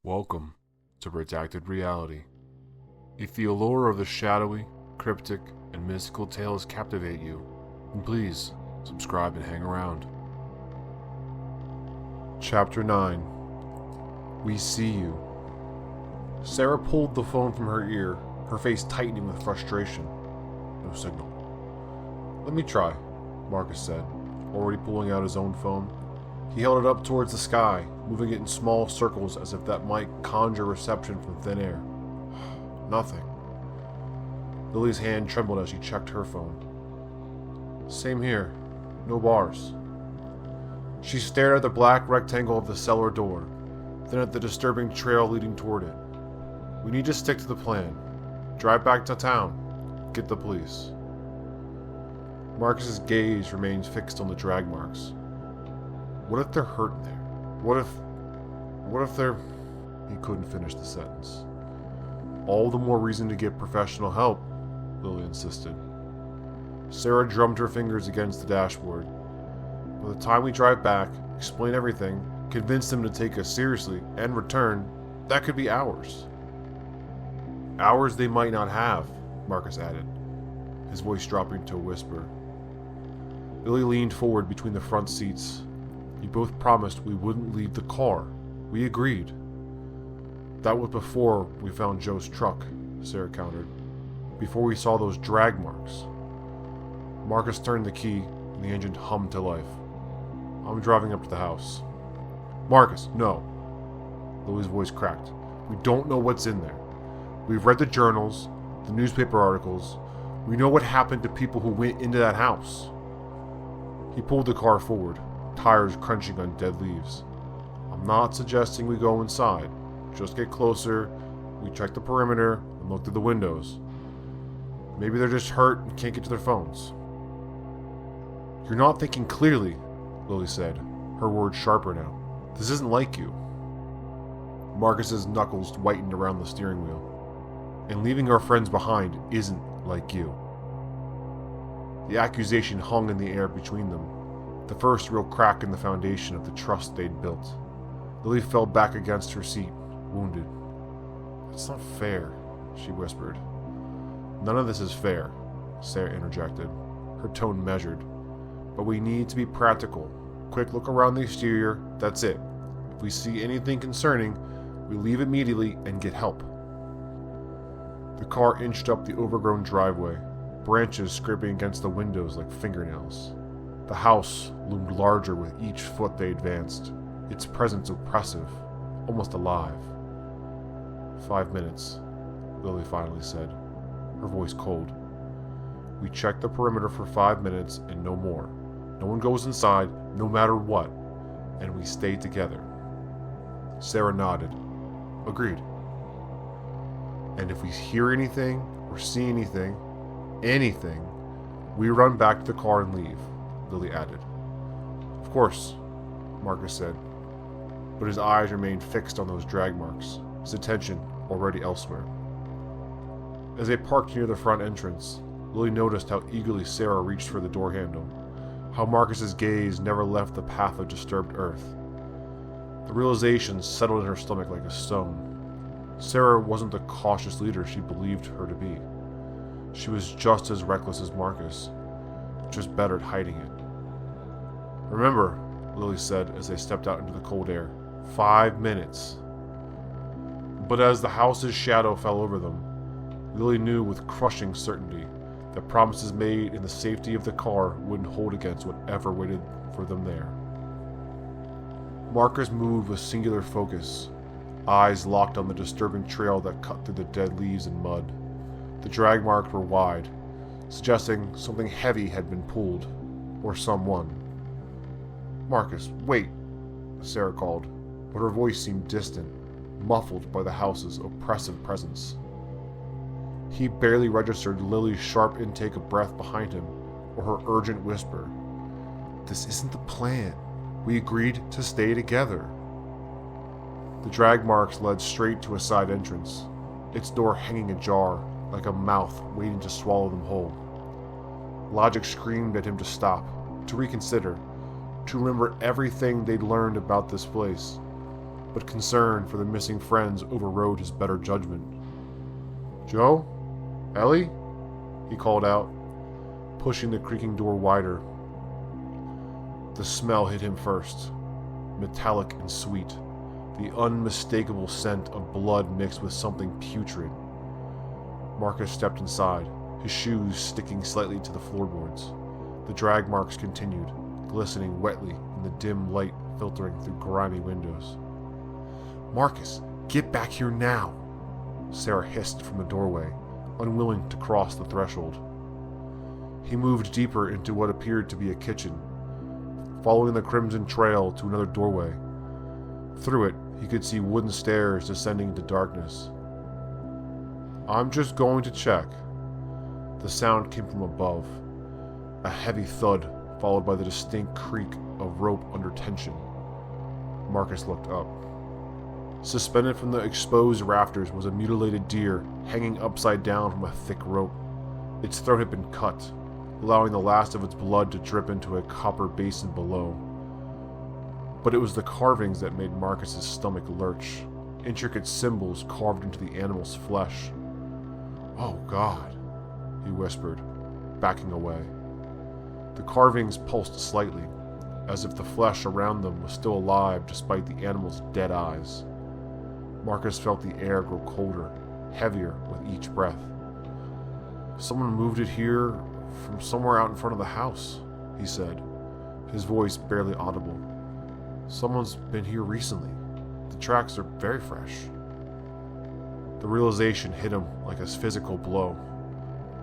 Welcome to Redacted Reality. If the allure of the shadowy, cryptic, and mystical tales captivate you, then please subscribe and hang around. Chapter 9. We See You. Sarah pulled the phone from her ear, her face tightening with frustration. No signal. "Let me try," Marcus said, already pulling out his own phone. He held it up towards the sky, moving it in small circles as if that might conjure reception from thin air. Nothing. Lily's hand trembled as she checked her phone. Same here. No bars. She stared at the black rectangle of the cellar door, then at the disturbing trail leading toward it. "We need to stick to the plan. Drive back to town. Get the police." Marcus's gaze remained fixed on the drag marks. What if they're hurt there? What if they're... He couldn't finish the sentence. "All the more reason to get professional help," Lily insisted. Sarah drummed her fingers against the dashboard. "By the time we drive back, explain everything, convince them to take us seriously, and return, that could be hours." "Hours they might not have," Marcus added, his voice dropping to a whisper. Lily leaned forward between the front seats. "You both promised we wouldn't leave the car. We agreed." "That was before we found Joe's truck," Sarah countered. "Before we saw those drag marks." Marcus turned the key, and the engine hummed to life. "I'm driving up to the house." "Marcus, no." Lily's voice cracked. "We don't know what's in there. We've read the journals, the newspaper articles. We know what happened to people who went into that house." He pulled the car forward, tires crunching on dead leaves. "I'm not suggesting we go inside. Just get closer, we check the perimeter, and look through the windows. Maybe they're just hurt and can't get to their phones." "You're not thinking clearly," Lily said, her words sharper now. "This isn't like you." Marcus's knuckles whitened around the steering wheel. "And leaving our friends behind isn't like you." The accusation hung in the air between them, the first real crack in the foundation of the trust they'd built. Lily fell back against her seat, wounded. "It's not fair," she whispered. "None of this is fair," Sarah interjected, her tone measured. "But we need to be practical. Quick look around the exterior, that's it. If we see anything concerning, we leave immediately and get help." The car inched up the overgrown driveway, branches scraping against the windows like fingernails. The house loomed larger with each foot they advanced, its presence oppressive, almost alive. 5 minutes, Lily finally said, her voice cold. "We check the perimeter for 5 minutes and no more. No one goes inside, no matter what, and we stay together." Sarah nodded. "Agreed." "And if we hear anything or see anything, we run back to the car and leave," Lily added. "Of course," Marcus said, but his eyes remained fixed on those drag marks, his attention already elsewhere. As they parked near the front entrance, Lily noticed how eagerly Sarah reached for the door handle, how Marcus's gaze never left the path of disturbed earth. The realization settled in her stomach like a stone. Sarah wasn't the cautious leader she believed her to be. She was just as reckless as Marcus, just better at hiding it. "Remember," Lily said as they stepped out into the cold air, 5 minutes. But as the house's shadow fell over them, Lily knew with crushing certainty that promises made in the safety of the car wouldn't hold against whatever waited for them there. Marcus moved with singular focus, eyes locked on the disturbing trail that cut through the dead leaves and mud. The drag marks were wide, suggesting something heavy had been pulled, or someone. "Marcus, wait," Sarah called, but her voice seemed distant, muffled by the house's oppressive presence. He barely registered Lily's sharp intake of breath behind him, or her urgent whisper. "This isn't the plan. We agreed to stay together." The drag marks led straight to a side entrance, its door hanging ajar, like a mouth waiting to swallow them whole. Logic screamed at him to stop, to reconsider, to remember everything they'd learned about this place. but concern for the missing friends overrode his better judgment. "Joe? Ellie?" he called out, pushing the creaking door wider. The smell hit him first, metallic and sweet, the unmistakable scent of blood mixed with something putrid. Marcus stepped inside, his shoes sticking slightly to the floorboards. The drag marks continued, glistening wetly in the dim light filtering through grimy windows. "Marcus, get back here now!" Sarah hissed from the doorway, unwilling to cross the threshold. He moved deeper into what appeared to be a kitchen, following the crimson trail to another doorway. Through it, he could see wooden stairs descending into darkness. "I'm just going to check." The sound came from above, a heavy thud followed by the distinct creak of rope under tension. Marcus looked up. Suspended from the exposed rafters was a mutilated deer hanging upside down from a thick rope. Its throat had been cut, allowing the last of its blood to drip into a copper basin below. But it was the carvings that made Marcus's stomach lurch, intricate symbols carved into the animal's flesh. "Oh God," he whispered, backing away. The carvings pulsed slightly, as if the flesh around them was still alive despite the animal's dead eyes. Marcus felt the air grow colder, heavier with each breath. "Someone moved it here from somewhere out in front of the house," he said, his voice barely audible. "Someone's been here recently. The tracks are very fresh." The realization hit him like a physical blow.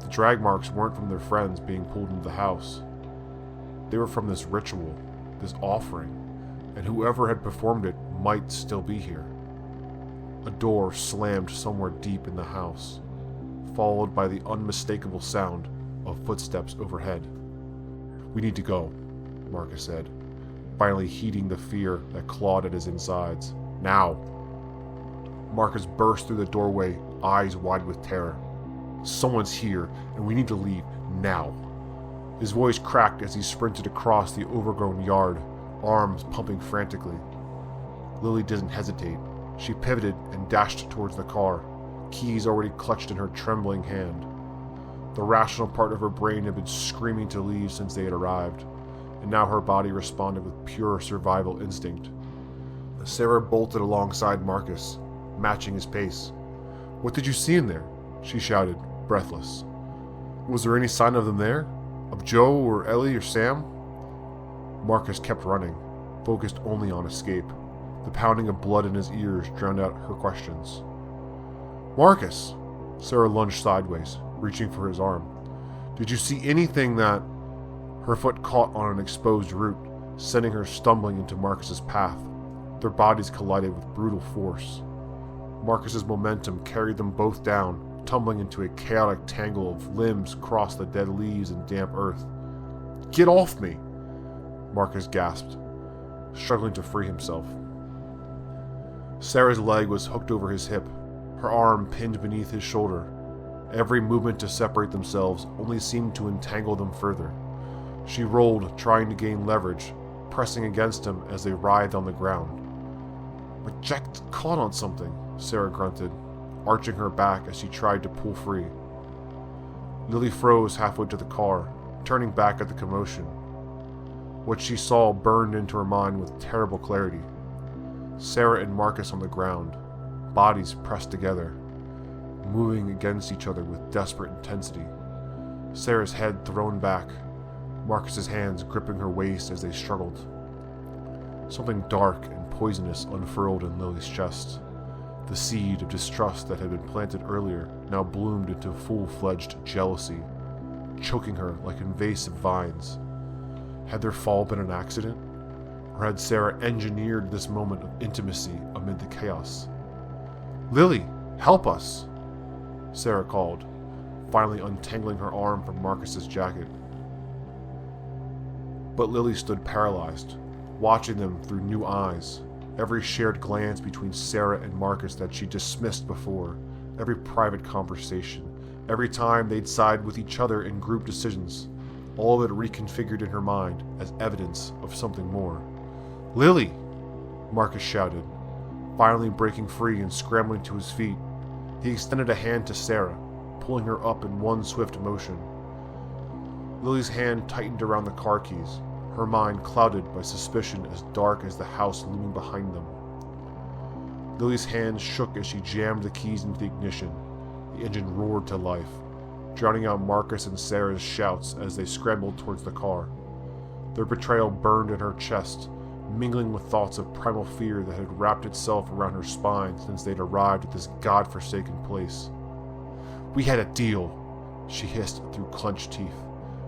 The drag marks weren't from their friends being pulled into the house. They were from this ritual, this offering, and whoever had performed it might still be here. A door slammed somewhere deep in the house, followed by the unmistakable sound of footsteps overhead. "We need to go," Marcus said, finally heeding the fear that clawed at his insides. "Now!" Marcus burst through the doorway, eyes wide with terror. "Someone's here, and we need to leave now." His voice cracked as he sprinted across the overgrown yard, arms pumping frantically. Lily didn't hesitate. She pivoted and dashed towards the car, keys already clutched in her trembling hand. The rational part of her brain had been screaming to leave since they had arrived, and now her body responded with pure survival instinct. Sarah bolted alongside Marcus, matching his pace. "What did you see in there?" she shouted, breathless. "Was there any sign of them there? Of Joe or Ellie or Sam?" Marcus kept running, focused only on escape. The pounding of blood in his ears drowned out her questions. "Marcus!" Sarah lunged sideways, reaching for his arm. "Did you see anything that—" Her foot caught on an exposed root, sending her stumbling into Marcus's path. Their bodies collided with brutal force. Marcus's momentum carried them both down, tumbling into a chaotic tangle of limbs across the dead leaves and damp earth. "Get off me!" Marcus gasped, struggling to free himself. Sarah's leg was hooked over his hip, her arm pinned beneath his shoulder. Every movement to separate themselves only seemed to entangle them further. She rolled, trying to gain leverage, pressing against him as they writhed on the ground. "But Jack's caught on something," Sarah grunted, arching her back as she tried to pull free. Lily froze halfway to the car, turning back at the commotion. What she saw burned into her mind with terrible clarity. Sarah and Marcus on the ground, bodies pressed together, moving against each other with desperate intensity. Sarah's head thrown back, Marcus's hands gripping her waist as they struggled. Something dark and poisonous unfurled in Lily's chest. The seed of distrust that had been planted earlier now bloomed into full-fledged jealousy, choking her like invasive vines. Had their fall been an accident? Or had Sarah engineered this moment of intimacy amid the chaos? "Lily, help us!" Sarah called, finally untangling her arm from Marcus's jacket. But Lily stood paralyzed, watching them through new eyes, every shared glance between Sarah and Marcus that she dismissed before, every private conversation, every time they'd side with each other in group decisions, all of it reconfigured in her mind as evidence of something more. "Lily!" Marcus shouted, Finally breaking free and scrambling to his feet, he extended a hand to Sarah, pulling her up in one swift motion. Lily's hand tightened around the car keys, her mind clouded by suspicion as dark as the house looming behind them. Lily's hands shook as she jammed the keys into the ignition. The engine roared to life, drowning out Marcus and Sarah's shouts as they scrambled towards the car. Their betrayal burned in her chest, mingling with thoughts of primal fear that had wrapped itself around her spine since they'd arrived at this godforsaken place. "We had a deal," she hissed through clenched teeth.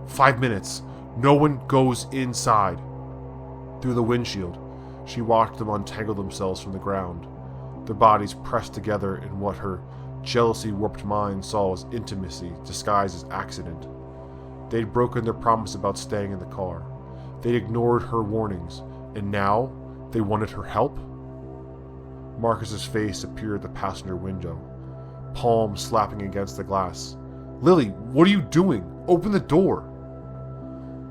5 minutes. No one goes inside." Through the windshield, she watched them untangle themselves from the ground, their bodies pressed together in what her jealousy-warped mind saw as intimacy disguised as accident. They'd broken their promise about staying in the car. They'd ignored her warnings, and now they wanted her help? Marcus's face appeared at the passenger window, palm slapping against the glass. "Lily, what are you doing? Open the door!"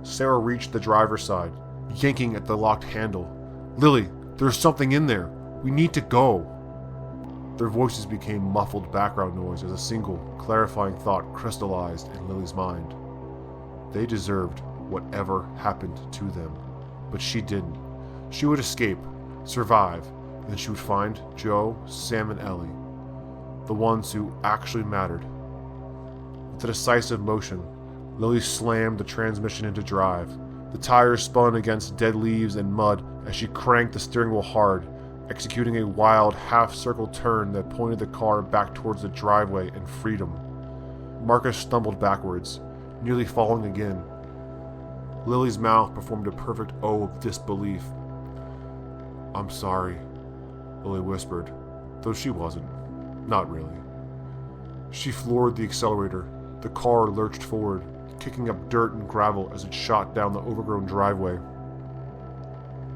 Sarah reached the driver's side, yanking at the locked handle. "Lily, there's something in there. We need to go." Their voices became muffled background noise as a single, clarifying thought crystallized in Lily's mind. They deserved whatever happened to them, but she didn't. She would escape, survive, and then she would find Joe, Sam, and Ellie, the ones who actually mattered. With a decisive motion, Lily slammed the transmission into drive. The tires spun against dead leaves and mud as she cranked the steering wheel hard, executing a wild half-circle turn that pointed the car back towards the driveway and freedom. Marcus stumbled backwards, nearly falling again. Lily's mouth performed a perfect O of disbelief. "I'm sorry," Lily whispered, though she wasn't. Not really. She floored the accelerator. The car lurched forward, kicking up dirt and gravel as it shot down the overgrown driveway.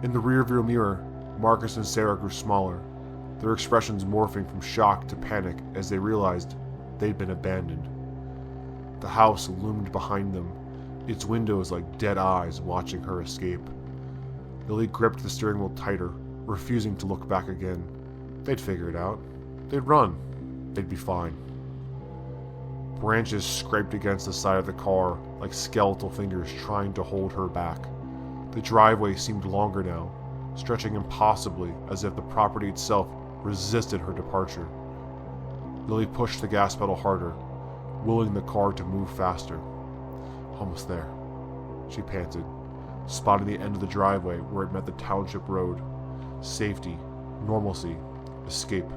In the rearview mirror, Marcus and Sarah grew smaller, their expressions morphing from shock to panic as they realized they'd been abandoned. The house loomed behind them, its windows like dead eyes watching her escape. Lily gripped the steering wheel tighter, refusing to look back again. They'd figure it out. They'd run. They'd be fine. Branches scraped against the side of the car like skeletal fingers trying to hold her back. The driveway seemed longer now, stretching impossibly as if the property itself resisted her departure. Lily pushed the gas pedal harder, willing the car to move faster. Almost there, she panted, spotting the end of the driveway where it met the township road. Safety, normalcy, escape.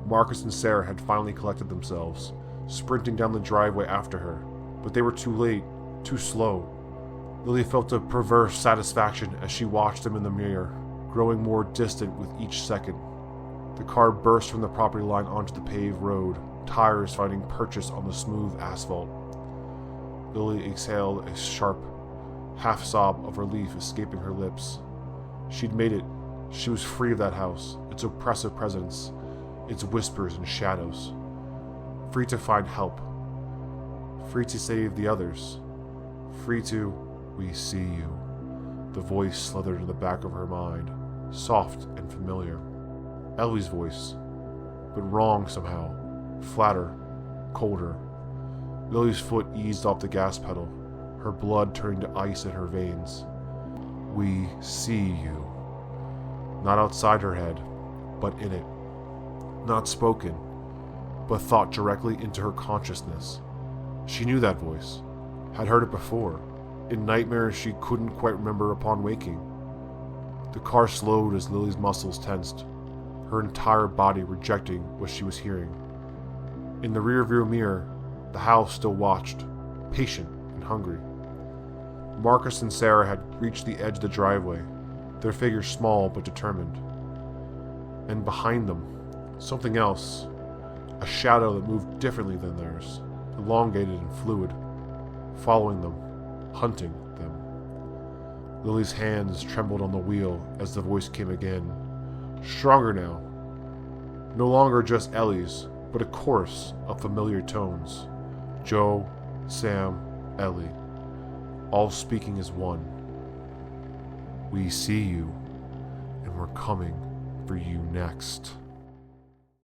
Marcus and Sarah had finally collected themselves, sprinting down the driveway after her, but they were too late, too slow. Lily felt a perverse satisfaction as she watched them in the mirror, growing more distant with each second. The car burst from the property line onto the paved road, tires finding purchase on the smooth asphalt. Lily exhaled a sharp, half-sob of relief escaping her lips. She'd made it. She was free of that house, its oppressive presence, its whispers and shadows. Free to find help. Free to save the others. Free to, "We see you." The voice slithered in the back of her mind, soft and familiar. Ellie's voice, but wrong somehow, flatter, colder. Lily's foot eased off the gas pedal, her blood turning to ice in her veins. "We see you." Not outside her head, but in it. Not spoken, but thought directly into her consciousness. She knew that voice, had heard it before, in nightmares she couldn't quite remember upon waking. The car slowed as Lily's muscles tensed, her entire body rejecting what she was hearing. In the rearview mirror, the house still watched, patient and hungry. Marcus and Sarah had reached the edge of the driveway, their figures small but determined. And behind them, something else, a shadow that moved differently than theirs, elongated and fluid, following them, hunting them. Lily's hands trembled on the wheel as the voice came again, stronger now. No longer just Ellie's, but a chorus of familiar tones. Joe, Sam, Ellie, all speaking as one. "We see you, and we're coming for you next.